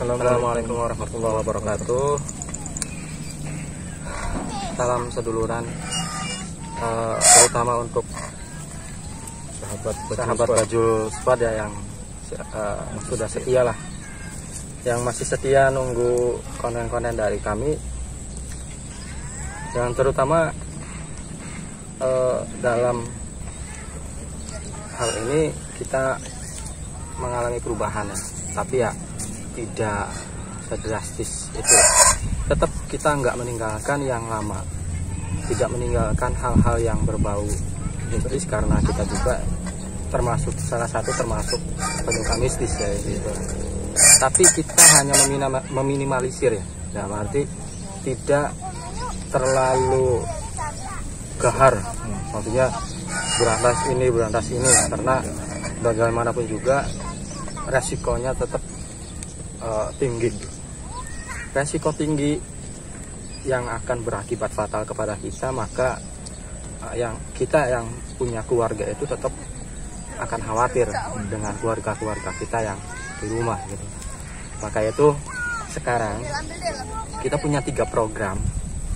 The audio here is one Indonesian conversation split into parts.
Assalamualaikum warahmatullahi wabarakatuh. Salam seduluran, terutama untuk sahabat Bajul Squad ya, yang sudah setia lah, yang masih setia nunggu konten-konten dari kami, yang terutama dalam hal ini kita mengalami perubahan ya, tapi ya tidak sedrastis itu. Tetap kita nggak meninggalkan yang lama, tidak meninggalkan hal-hal yang berbau mistis, karena kita juga termasuk termasuk penyuka mistis ya gitu. Tapi kita hanya meminimalisir ya, dalam arti tidak terlalu gahar, maksudnya berantas ini karena bagaimanapun juga resikonya tetap tinggi. Resiko tinggi yang akan berakibat fatal kepada kita, maka yang punya keluarga itu tetap akan khawatir dengan keluarga kita yang di rumah gitu. Maka itu sekarang kita punya 3 program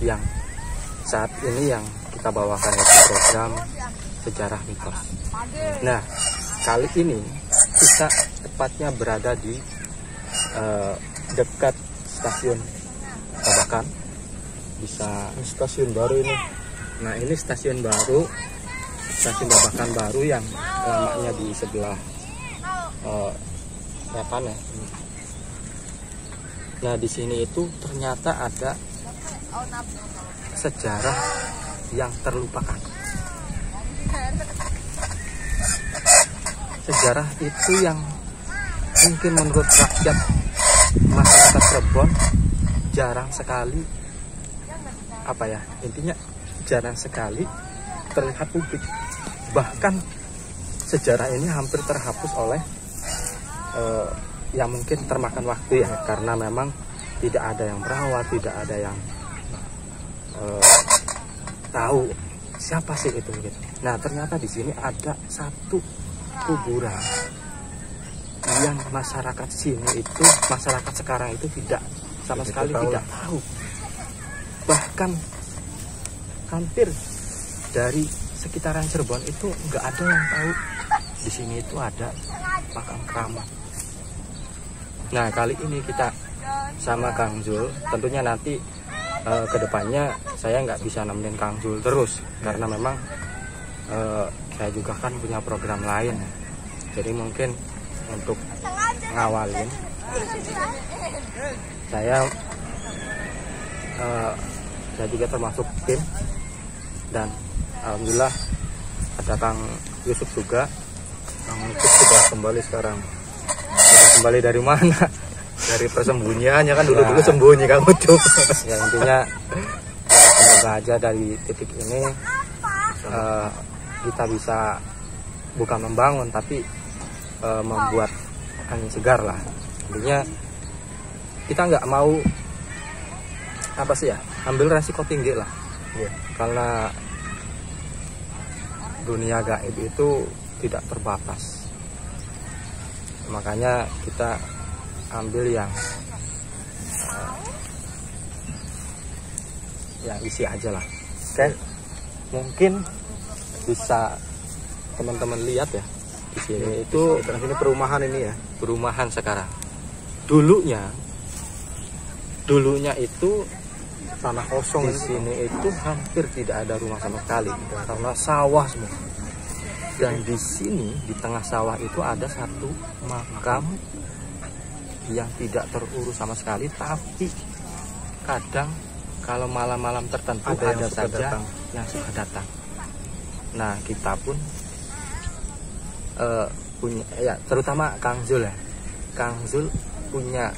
yang saat ini yang kita bawakan, yaitu program sejarah mitos. Nah, kali ini kita tepatnya berada di dekat stasiun Babakan. Stasiun baru ini. Nah, ini stasiun Babakan baru yang lamanya di sebelah wetan ya. Nah, di sini itu ternyata ada sejarah yang terlupakan. Sejarah itu yang mungkin menurut rakyat masyarakat Cirebon jarang sekali, intinya jarang sekali terlihat publik. Bahkan sejarah ini hampir terhapus oleh yang mungkin termakan waktu ya, karena memang tidak ada yang merawat, tidak ada yang tahu siapa sih itu gitu. Nah, ternyata di sini ada satu kuburan yang masyarakat sekarang itu tidak sama sekali tidak tahu. Bahkan hampir dari sekitaran Cirebon itu nggak ada yang tahu di sini itu ada makam keramat. Nah, kali ini kita sama Kang Zul, tentunya nanti kedepannya saya nggak bisa nemenin Kang Zul terus, karena memang saya juga kan punya program lain. Jadi mungkin untuk ngawalin, saya juga termasuk tim, dan alhamdulillah ada Kang Yusuf juga. Kang Yusuf sudah kembali sekarang. Sudah kembali dari mana? Dari persembunyiannya kan, dulu sembunyi Kang Yusuf. Ya, intinya semoga aja dari titik ini kita bisa bukan membangun, tapi membuat angin segar lah. Intinya kita nggak mau ambil resiko tinggi lah ya, karena dunia gaib itu tidak terbatas. Makanya kita ambil yang isi aja lah. Oke. Mungkin bisa teman-teman lihat ya, di sini itu ini perumahan ini ya, perumahan sekarang. Dulunya itu tanah kosong. Di sini itu hampir tidak ada rumah sama sekali, karena sawah semua. Dan di sini di tengah sawah itu ada satu makam yang tidak terurus sama sekali, tapi kadang kalau malam-malam tertentu ada saja yang suka datang. Nah, kita pun punya ya, terutama Kang Zul ya. Kang Zul punya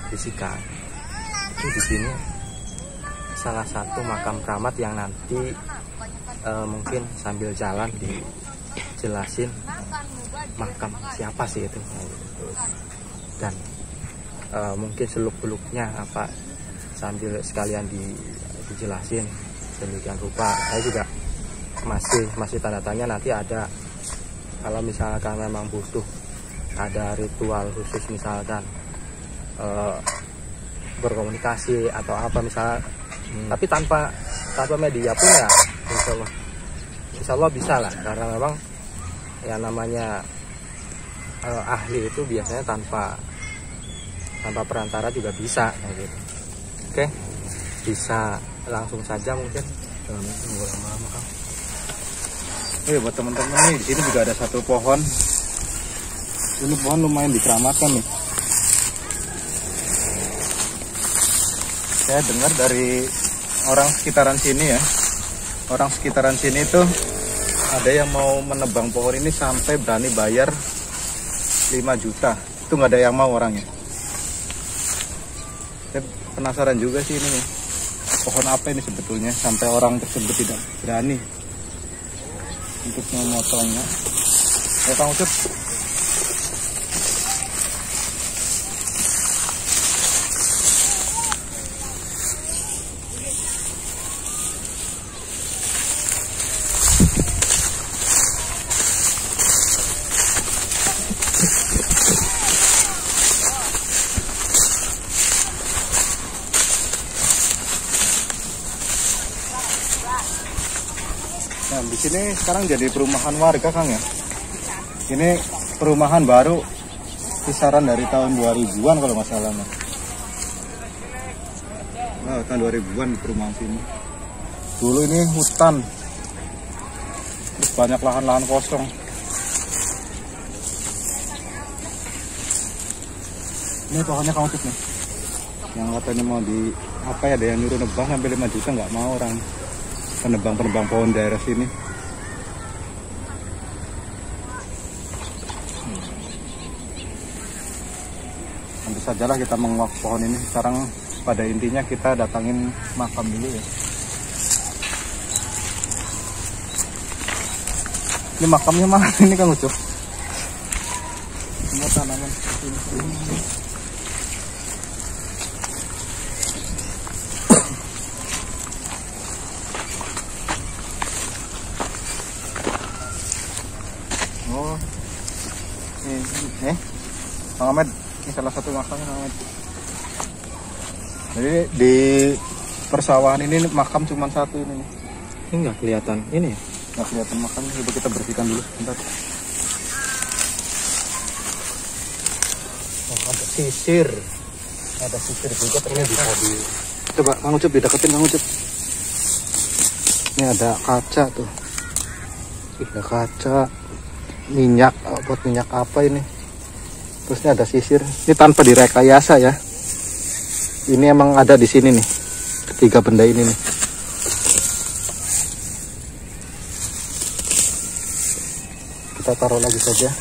bisikan. Itu di sini salah satu makam keramat yang nanti mungkin sambil jalan dijelasin makam siapa sih itu, dan mungkin seluk-beluknya sambil sekalian dijelasin demikian rupa. Saya juga masih tanda tanya, nanti ada, kalau misalkan memang butuh ada ritual khusus misalkan berkomunikasi atau apa misalnya, tapi tanpa media pun ya insya Allah bisa lah, karena memang yang namanya ahli itu biasanya tanpa perantara juga bisa gitu. Oke, bisa langsung saja mungkin, jangan nunggu lama-lama Kang. Oh ya, buat teman-teman nih, di sini juga ada satu pohon. Ini pohon lumayan dikeramatkan nih. Saya dengar dari orang sekitaran sini ya. Orang sekitaran sini tuh ada yang mau menebang pohon ini sampai berani bayar 5 juta. Itu nggak ada yang mau orangnya. Saya penasaran juga sih ini nih. Pohon apa ini sebetulnya sampai orang tersebut tidak berani untuk memotongnya. Ya Kang Ucup. Nah, di sini sekarang jadi perumahan warga Kang ya. Ini perumahan baru kisaran dari tahun 2000-an kalau nggak salah. Nah, tahun 2000-an perumahan sini. Dulu ini hutan. Terus banyak lahan-lahan kosong. Ini pohonnya Kang Ucup nih. Yang katanya mau di apa ya, ada yang nyuruh nebang sampai 5 juta, nggak mau orang. Penebang pohon daerah sini. Tentu sajalah kita menguak pohon ini. Sekarang pada intinya kita datangin makam dulu ya. Ini makamnya mana ini Kang Ucup? Semua tanaman seperti ini. Oh, ini Kang Ahmed, ini salah satu makamnya Kang Ahmed. Jadi di persawahan ini makam cuma satu ini. Ini nggak kelihatan ini ya? Nggak kelihatan makamnya, coba kita bersihkan dulu sebentar. Oh, ada sisir juga ternyata bisa di. Coba Kang Ucup dideketin Kang Ucup. Ini ada kaca tuh. Ada kaca. Minyak, buat minyak apa ini? Terus ini ada sisir. Ini tanpa direkayasa ya. Ini emang ada di sini nih. Ketiga benda ini nih. Kita taruh lagi saja.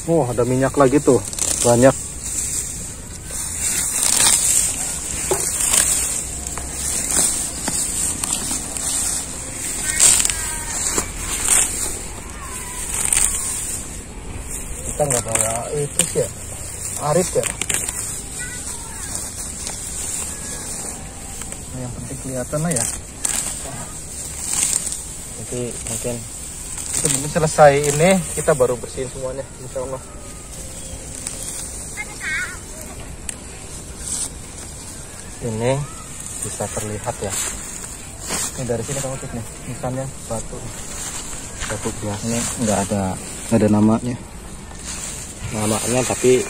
Oh, ada minyak lagi tuh. Banyak. Kita nggak bawa itu sih ya, arit ya. Nah, yang penting kelihatan lah ya. Nanti mungkin Sebelum selesai ini kita baru bersihin semuanya, insya Allah. ini bisa terlihat ya. Ini dari sini Kang Ucup nih, misalnya batu biasa. ini nggak ada namanya. Tapi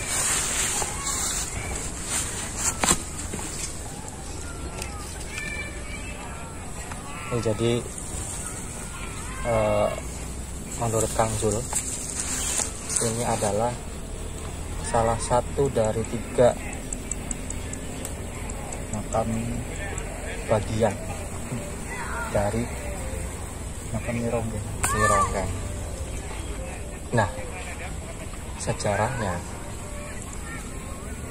ini jadi menurut Kang Zul ini adalah salah satu dari 3 makam bagian dari makam Nyi Ronggeng. Nah, sejarahnya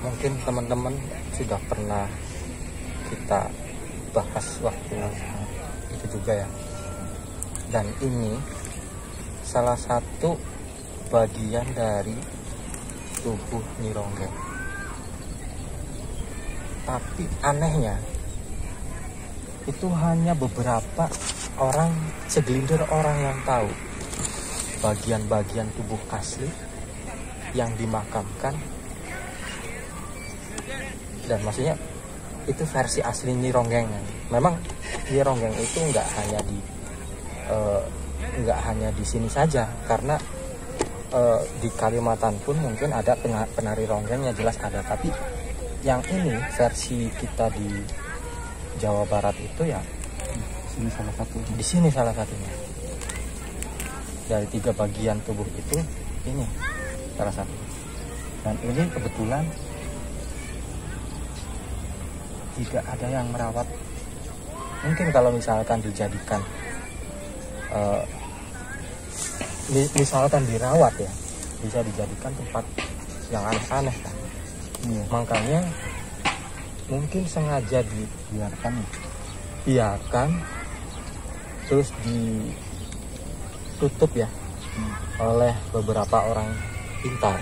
mungkin teman-teman sudah pernah kita bahas waktu itu juga ya. Dan ini salah satu bagian dari tubuh Nyi Ronggeng. Tapi anehnya itu hanya beberapa orang, segelintir orang yang tahu. bagian-bagian tubuh asli yang dimakamkan. Dan maksudnya itu versi asli Nyi Ronggeng. Memang Nyi Ronggeng itu nggak hanya di sini saja, karena di Kalimantan pun mungkin ada penari ronggengnya, jelas ada. Tapi yang ini versi kita di Jawa Barat itu ya di sini salah satunya. Dari 3 bagian tubuh itu ini salah satu. Dan ini kebetulan tidak ada yang merawat. Mungkin kalau misalkan dijadikan misalkan dirawat ya, bisa dijadikan tempat yang aneh-aneh kan. Makanya mungkin sengaja dibiarkan terus ditutup ya oleh beberapa orang pintar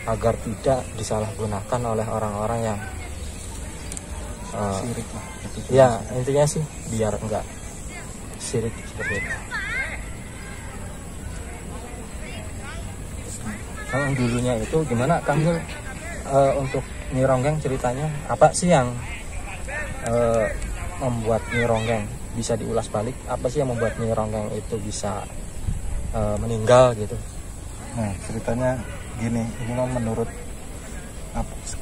agar tidak disalahgunakan oleh orang-orang yang Sirik lah. ya intinya sih biar enggak sirik seperti itu. Kalau dulunya itu gimana Kang Zul, untuk Nyi Ronggeng ceritanya apa sih yang membuat Nyi Ronggeng bisa diulas balik? Apa sih yang membuat Nyi Ronggeng itu bisa meninggal gitu? Nah, ceritanya gini, ini menurut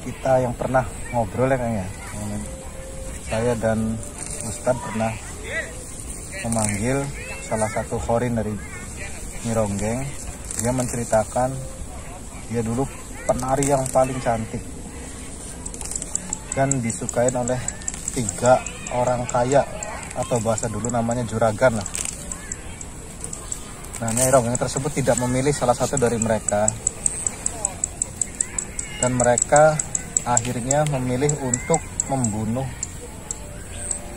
kita yang pernah ngobrol ya Kang ya. Saya dan Ustadz pernah memanggil salah satu khorin dari Nyi Ronggeng. Dia menceritakan dia dulu penari yang paling cantik dan disukain oleh 3 orang kaya, atau bahasa dulu namanya juragan lah. Nah, Nyi Ronggeng tersebut tidak memilih salah satu dari mereka, dan mereka akhirnya memilih untuk membunuh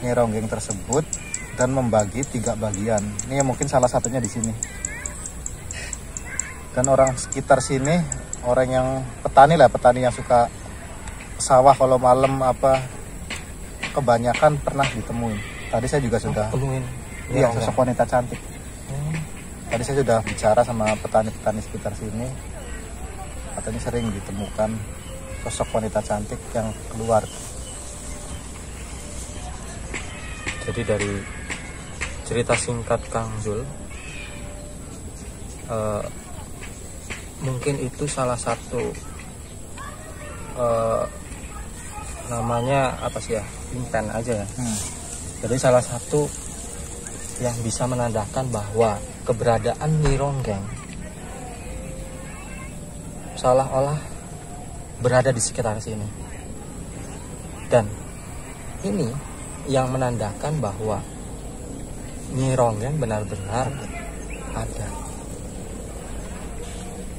Nyi Ronggeng tersebut dan membagi 3 bagian. Ini mungkin salah satunya di sini. Dan orang sekitar sini, orang yang petani yang suka sawah kalau malam kebanyakan pernah ditemuin. Tadi saya juga sudah temuin. Iya, sosok wanita cantik. Tadi saya sudah bicara sama petani-petani sekitar sini, katanya sering ditemukan sosok wanita cantik yang keluar. Jadi dari cerita singkat Kang Zul, mungkin itu salah satu namanya apa sih ya, impen aja ya. Jadi salah satu yang bisa menandakan bahwa keberadaan Nyi Ronggeng seolah-olah berada di sekitar sini. Dan ini yang menandakan bahwa Nyi Ronggeng benar-benar ada.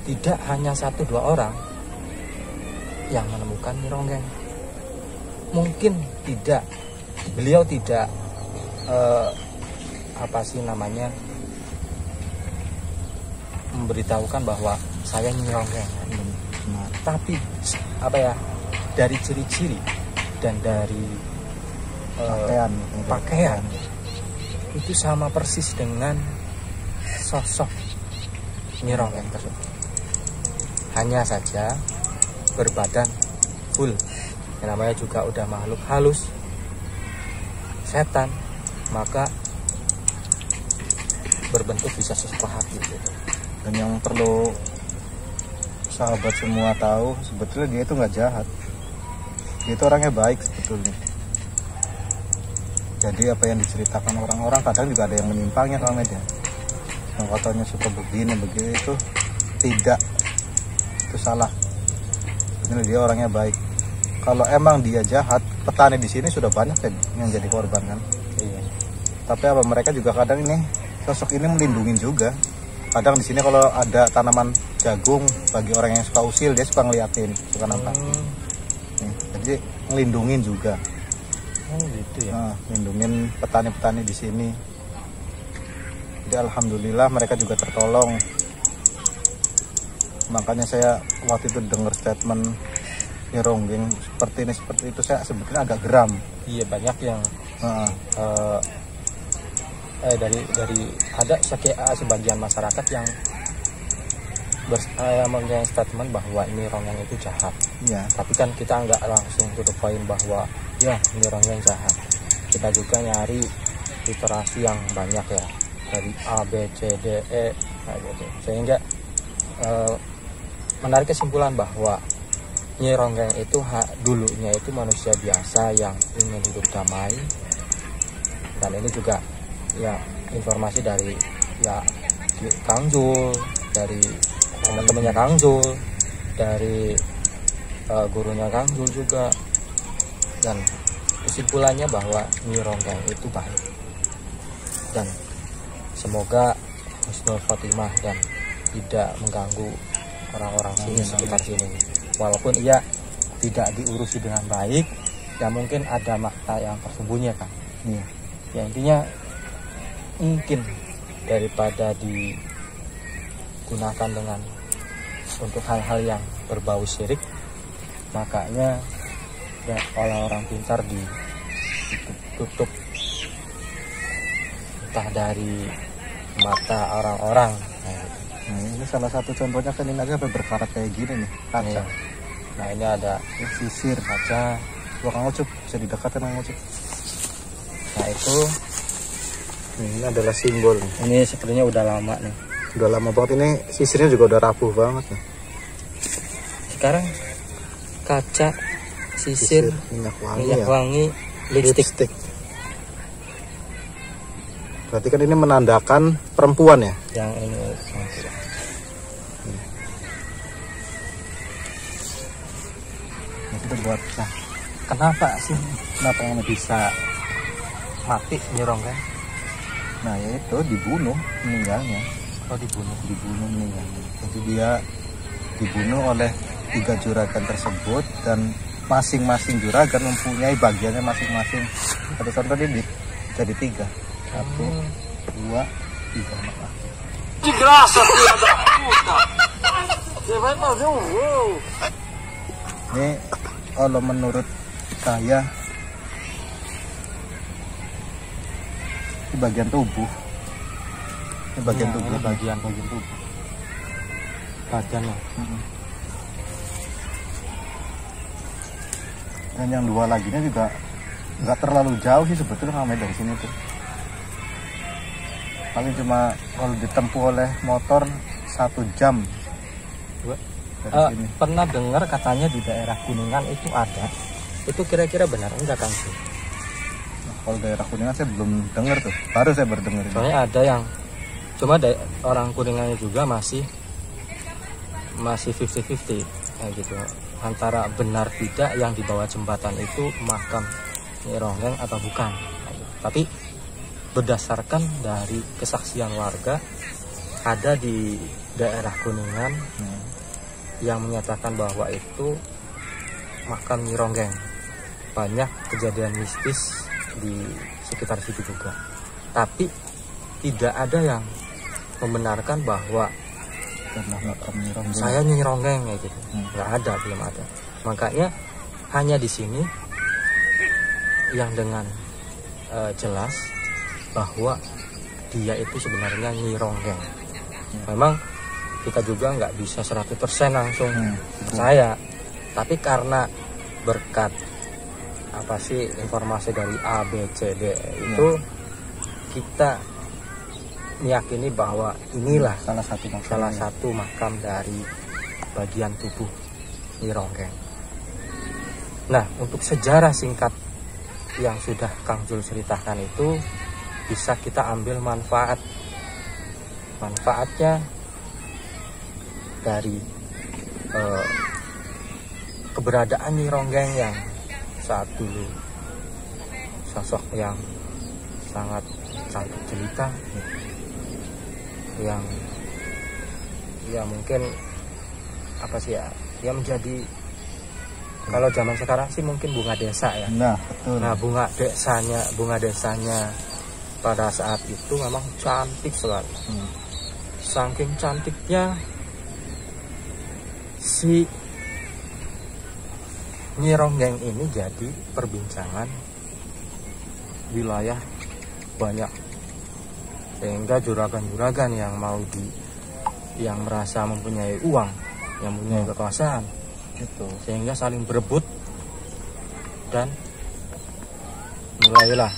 Tidak hanya 1-2 orang yang menemukan Nyi Ronggeng. Mungkin beliau tidak memberitahukan bahwa saya Nyi Ronggeng. Tapi dari ciri-ciri dan dari pakaian itu sama persis dengan sosok Nyi Ronggeng tersebut. Hanya saja berbadan full. Yang namanya juga udah makhluk halus, setan, maka berbentuk bisa sesuka hati gitu. Dan yang perlu sahabat semua tahu, sebetulnya dia itu nggak jahat. Dia itu orangnya baik sebetulnya. Jadi apa yang diceritakan orang-orang kadang juga ada yang menyimpangnya kalau media. Yang katanya suka begini itu tidak, itu salah. Ini dia orangnya baik. Kalau emang dia jahat, petani di sini sudah banyak yang jadi korban kan. Iya. Tapi mereka juga kadang sosok ini melindungi juga. Kadang di sini kalau ada tanaman jagung, bagi orang yang suka usil dia suka ngeliatin, suka nampakin. Jadi ngelindungin juga. Gitu ya. Nah, lindungin petani-petani di sini. Jadi alhamdulillah mereka juga tertolong. Makanya saya waktu itu dengar statement Nyi Ronggeng seperti itu, saya sebetulnya agak geram. Iya, banyak yang ada sebagian masyarakat yang mempunyai statement bahwa ini ronggeng itu jahat. Iya. Tapi kan kita nggak langsung to the point bahwa ya ini ronggeng jahat. Kita juga nyari literasi yang banyak ya, dari A, B, C, D, E gitu. Sehingga menarik kesimpulan bahwa Nyi Ronggeng itu dulunya itu manusia biasa yang ingin hidup damai. Dan ini juga ya informasi dari ya Kang Zul, dari teman-temannya Kang Zul, dari gurunya Kang Zul juga. Dan kesimpulannya bahwa Nyi Ronggeng itu baik. Dan semoga husnul khotimah dan tidak mengganggu orang-orang sini sekitar sini. Walaupun ia tidak diurusi dengan baik, ya mungkin ada makna yang tersembunyi kan. Ya intinya mungkin daripada digunakan dengan untuk hal-hal yang berbau syirik, makanya ya oleh orang pintar ditutup entah dari mata orang-orang. Nah, ini salah satu contohnya kan ini aja berkarat kayak gini nih, kaca. Nah ini ada sisir kaca. Wah, Kang Ucup bisa didekatkan Kang Ucup. Nah itu Ini adalah simbol nih. ini sepertinya udah lama nih. Udah lama banget, ini sisirnya juga udah rapuh banget nih. Sekarang kaca, sisir, minyak wangi, minyak wangi, lipstick. Berarti kan ini menandakan perempuan ya? Yang ini Itu buat kenapa sih yang bisa mati Nyi Ronggeng? nah ya itu dibunuh meninggalnya. Oh dibunuh. Meninggalnya. Jadi dia dibunuh oleh 3 juragan tersebut dan masing-masing juragan mempunyai bagiannya masing-masing. Satu contoh ini jadi 3. 1, 2, 3 maka. Ini kalau menurut saya di bagian tubuh. Ini bagian tubuh. Bagian tubuh. Badannya. Dan yang 2 laginya juga nggak terlalu jauh sih sebetulnya ramai dari sini tuh. Paling cuma kalau ditempuh oleh motor 1 jam. Pernah dengar katanya di daerah Kuningan itu ada. Itu kira-kira benar enggak Kang? Nah, kalau daerah Kuningan saya belum dengar tuh. Baru saya berdengar. Soalnya ada yang cuma orang Kuningannya juga masih 50-50 kayak gitu. Antara benar tidak yang di bawah jembatan itu makam Nyi Ronggeng atau bukan. Tapi berdasarkan dari kesaksian warga ada di daerah Kuningan yang menyatakan bahwa itu makam Nyi Ronggeng. Banyak kejadian mistis di sekitar situ juga. Tapi tidak ada yang membenarkan bahwa saya Nyi Ronggeng kayak gitu. Nggak ada, belum ada. Makanya hanya di sini yang dengan jelas bahwa dia itu sebenarnya Nyi Ronggeng. Memang kita juga nggak bisa 100% langsung percaya, tapi karena berkat apa sih informasi dari A, B, C, D itu kita meyakini bahwa inilah salah satu makam dari bagian tubuh Nyi Ronggeng. Nah, untuk sejarah singkat yang sudah Kang Zul ceritakan itu bisa kita ambil manfaatnya dari keberadaan Nyi Ronggeng yang saat dulu sosok yang sangat cantik jelita, yang ya mungkin apa sih ya, dia menjadi kalau zaman sekarang sih mungkin bunga desa ya. Nah, betul. Nah, bunga desanya pada saat itu memang cantik sekali. Saking cantiknya si Nyi Ronggeng ini jadi perbincangan wilayah banyak sehingga juragan-juragan yang yang merasa mempunyai uang, yang mempunyai kekuasaan itu, sehingga saling berebut dan mulailah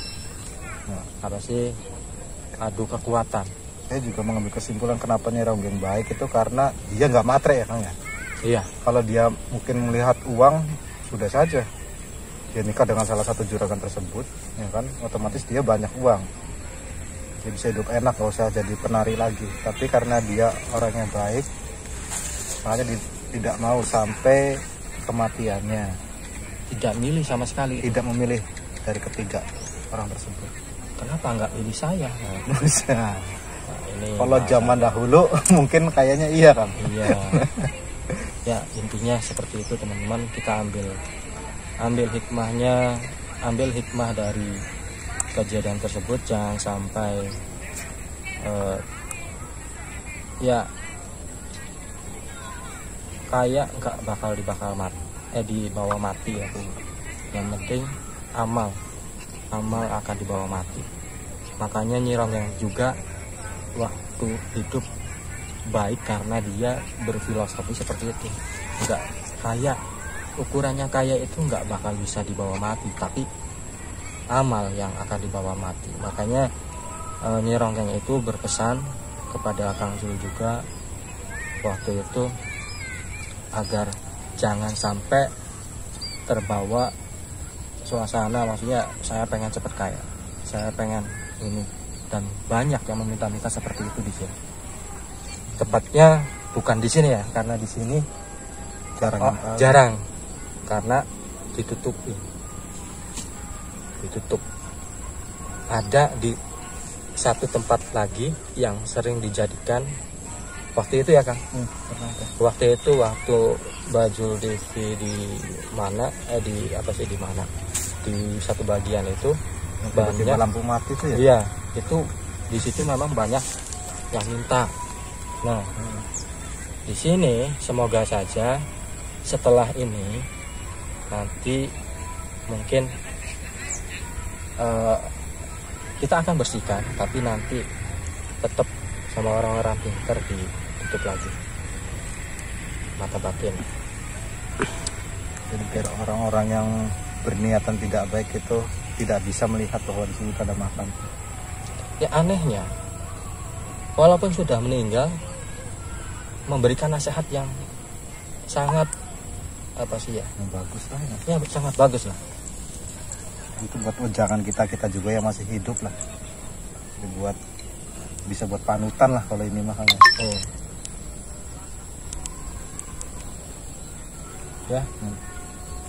adu kekuatan. Saya juga mengambil kesimpulan kenapa Nyi Ronggeng baik itu karena dia nggak matre ya Kang ya. Iya. Kalau dia mungkin melihat uang, sudah saja dia nikah dengan salah satu juragan tersebut, ya kan, otomatis dia banyak uang, dia bisa hidup enak, gak usah jadi penari lagi. Tapi karena dia orangnya baik, makanya tidak mau sampai kematiannya, Tidak milih sama sekali. tidak memilih dari ketiga orang tersebut. Kenapa nggak pilih saya? Bisa. Nah, ini Kalau masalah. zaman dahulu mungkin kayaknya iya kan. Iya. Ya, intinya seperti itu teman-teman. Kita ambil hikmahnya, ambil hikmah dari kejadian tersebut. Jangan sampai kaya nggak bakal dibawa mati ya Bu. Yang penting amal akan dibawa mati. Makanya Nyi Ronggeng juga waktu hidup baik karena dia berfilosofi seperti itu. Enggak kaya, ukurannya kaya itu enggak bakal bisa dibawa mati, tapi amal yang akan dibawa mati. Makanya Nyi Ronggeng itu berpesan kepada Kang Zul juga waktu itu agar jangan sampai terbawa suasana, maksudnya saya pengen cepet kaya, saya pengen ini, dan banyak yang meminta-minta seperti itu di sini. Tepatnya bukan di sini ya, karena di sini jarang karena ditutup. Ada di satu tempat lagi yang sering dijadikan waktu itu ya Kang. Waktu itu waktu Bajul TV di mana di satu bagian itu banyak lampu mati itu ya. Iya, itu di situ memang banyak yang minta. Nah, di sini semoga saja setelah ini nanti mungkin kita akan bersihkan, tapi nanti tetap sama orang-orang pintar ditutup lagi mata batin. Jadi biar orang-orang yang berniatan tidak baik itu tidak bisa melihat bahwa di sini ada makam. Ya anehnya, walaupun sudah meninggal, memberikan nasihat yang sangat Yang bagus lah ya. ya sangat bagus lah. Itu buat jangan kita juga yang masih hidup lah. Jadi bisa buat panutan lah kalau ini makanya. Ya,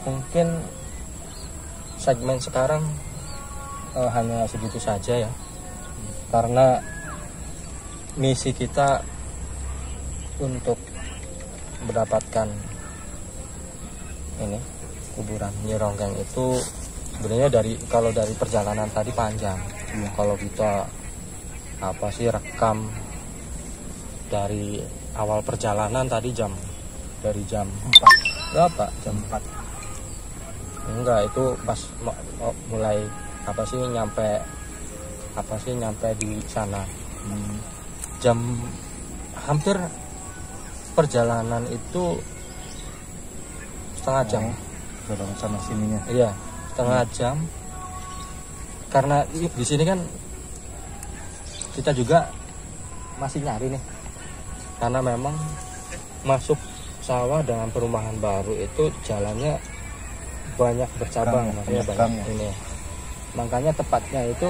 mungkin segmen sekarang hanya segitu saja ya, karena misi kita untuk mendapatkan ini kuburan Nyi Ronggeng itu sebenarnya kalau dari perjalanan tadi panjang. Kalau kita rekam dari awal perjalanan tadi dari jam 4 berapa? Jam 4 enggak, itu pas mulai nyampe di sana. Jam hampir perjalanan itu setengah jam. Dalam sana sininya. Iya, setengah jam. Karena di sini kan kita juga masih nyari nih. Karena memang masuk sawah dengan perumahan baru itu jalannya banyak bercabang, maksudnya banyak ini. Makanya tepatnya itu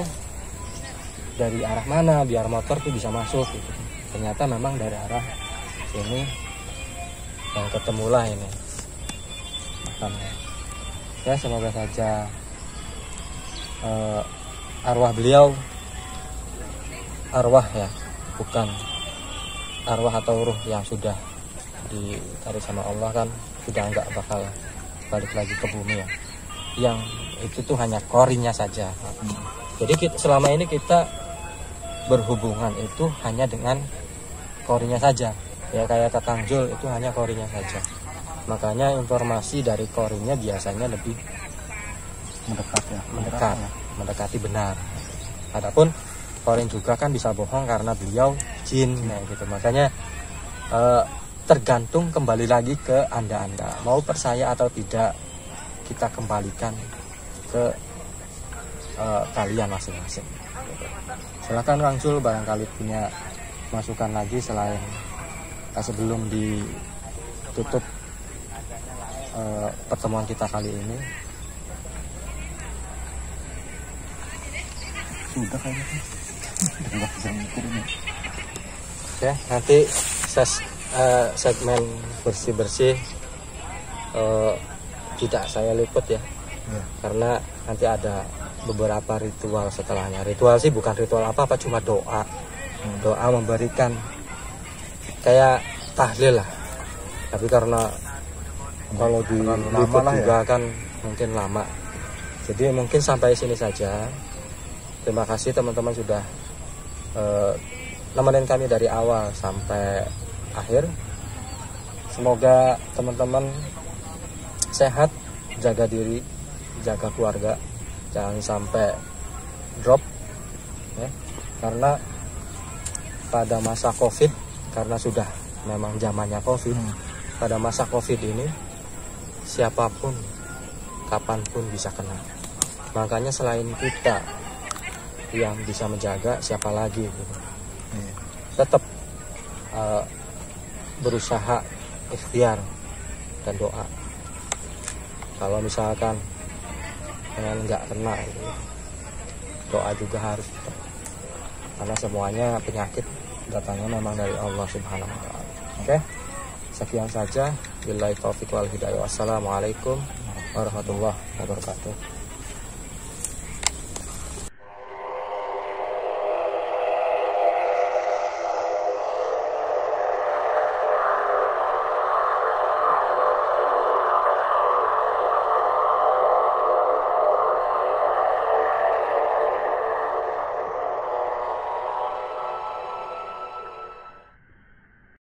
dari arah mana biar motor tuh bisa masuk gitu. Ternyata memang dari arah sini yang ketemulah ini makamnya. Ya semoga saja arwah beliau, bukan arwah atau ruh yang sudah ditarik sama Allah kan sudah nggak bakal balik lagi ke bumi ya. Yang itu tuh hanya korinya saja. Jadi selama ini kita berhubungan itu hanya dengan korinya saja. Ya kayak Kang Zul itu hanya korinya saja. Makanya informasi dari korinya biasanya lebih mendekati benar. Adapun laporin juga kan bisa bohong karena beliau jin, nah gitu. Makanya tergantung kembali lagi ke anda mau percaya atau tidak, kita kembalikan ke kalian masing-masing. Silahkan Kang Sul barangkali punya masukan lagi selain sebelum ditutup pertemuan kita kali ini. Sudah kayaknya. Udah bisa mikir ini. Ya, nanti segmen bersih-bersih tidak saya liput ya. Karena nanti ada beberapa ritual setelahnya. Ritual sih bukan ritual apa-apa, cuma doa. Doa memberikan kayak tahlil lah. Tapi karena kalau diliput juga kan mungkin lama. Jadi mungkin sampai sini saja. Terima kasih teman-teman sudah nemenin kami dari awal sampai akhir. Semoga teman-teman sehat, jaga diri, jaga keluarga, jangan sampai drop ya. Karena pada masa COVID, karena sudah memang zamannya COVID, pada masa COVID ini siapapun kapanpun bisa kena. Makanya selain kita yang bisa menjaga, siapa lagi gitu. Tetap berusaha ikhtiar dan doa. Kalau misalkan nggak kena gitu, doa juga harus tetap. Karena semuanya penyakit datangnya memang dari Allah Subhanahu wa Ta'ala. Oke, sekian saja. Billahi taufiq wal hidayah. Wassalamualaikum warahmatullahi wabarakatuh.